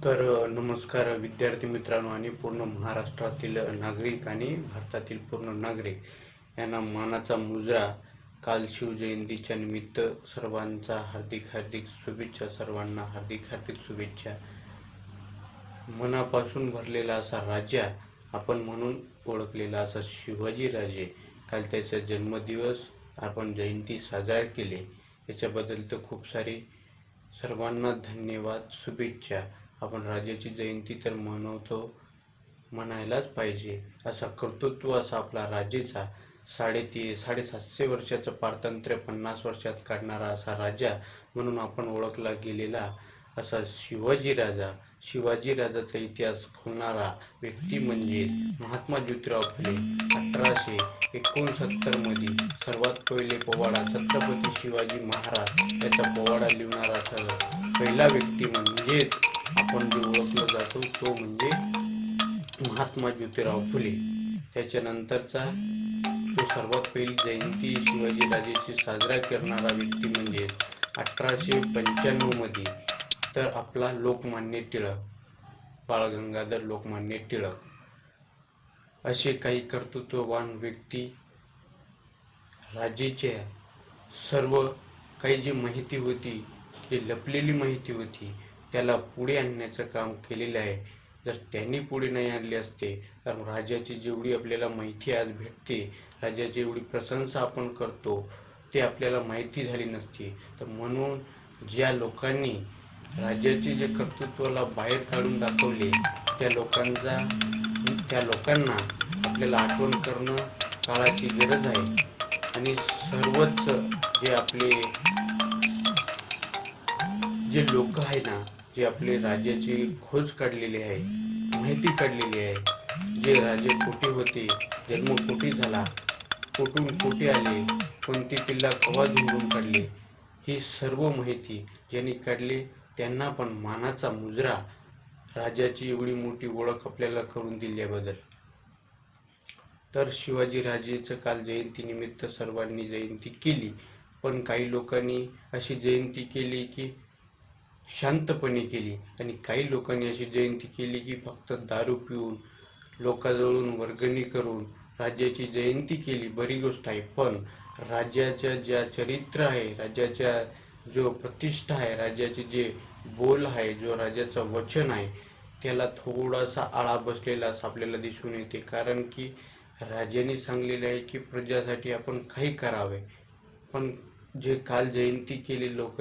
नमस्कार विद्यार्थी मित्रांनो आणि पूर्ण महाराष्ट्रातील नागरिक आणि भारतातील पूर्ण नागरिक यांना मानाचा मुजरा. काल शिवजयंतीच्या निमित्त सर्वांचा हार्दिक शुभेच्छा. सर्वांना हार्दिक शुभेच्छा. मनापासून भरलेला असा राजा आपण म्हणून ओळखलेला असा शिवाजी राजे, काल त्याचा जन्मदिवस आपण जयंती साजरा केली. याच्याबद्दल तर खूप सारे सर्वांना धन्यवाद, शुभेच्छा. आपण राजाची जयंती तर म्हणायलाच पाहिजे. असा कर्तृत्व असा आपला राजेचा 750 वर्षाचं पारतंत्र्य 50 वर्षात काढणारा असा राजा म्हणून आपण ओळखला गेलेला असा शिवाजी राजा. शिवाजी राजाचा इतिहास खोलणारा व्यक्ती म्हणजे महात्मा ज्योतिराव फुले. 1869 मध्ये सर्वात पहिले पोवाडा छत्रपती शिवाजी महाराज याचा पोवाडा लिहिणारा पहिला व्यक्ती म्हणजेच आपण जे ओळखलं जातो तो म्हणजे महात्मा ज्योतिराव फुले. त्याच्यानंतरचा तो सर्वात पहिली जयंती शिवाजी राजेची साजरा करणारा व्यक्ती म्हणजे 1895 मध्ये तर आपला लोकमान्य टिळक, बाळ गंगाधर लोकमान्य टिळक. असे काही कर्तृत्ववान व्यक्ती राजेच्या सर्व काही जी माहिती होती, जी लपलेली माहिती होती, त्याला पुढे आणण्याचं काम केलेलं आहे. जर त्यांनी पुढे नाही आणले असते तर राजाची जेवढी आपल्याला माहिती आज भेटते, राजाची एवढी प्रशंसा आपण करतो, ते आपल्याला माहिती झाली नसती. तर म्हणून ज्या लोकांनी राजाचे जे कर्तृत्वाला बाहेर काढून दाखवले त्या लोकांना आपल्याला आठवण करणं काळाची गरज आहे. आणि सर्वच जे आपले जे लोक आहे ना, जे आपले राजाची खोज काढलेली आहे, माहिती काढलेली आहे, जे राजे कुठे होते, जन्म कुठे झाला, कुठून कुठे आले, कोणती किल्ला केव्हा झुंबून काढले, ही सर्व माहिती ज्यांनी काढली त्यांना पण मानाचा मुजरा. राजाची एवढी मोठी ओळख आपल्याला करून दिल्याबद्दल. तर शिवाजी राजेचं काल जयंतीनिमित्त सर्वांनी जयंती केली, पण काही लोकांनी अशी जयंती केली की शांतपणे केली आणि काही लोकांनी अशी जयंती केली की फक्त दारू पिऊन लोकांजवळून वर्गणी करून राज्याची जयंती केली. बरी गोष्ट आहे, पण राज्याच्या ज्या चरित्र आहे, राज्याच्या जो प्रतिष्ठा आहे, राज्याचे जे बोल आहे, जो राजाचं वचन आहे, त्याला थोडासा आळा बसलेला असं आपल्याला दिसून येते. कारण की राजाने सांगलेले आहे की प्रजासाठी आपण काही करावे, पण जे काल जयंती केले लोक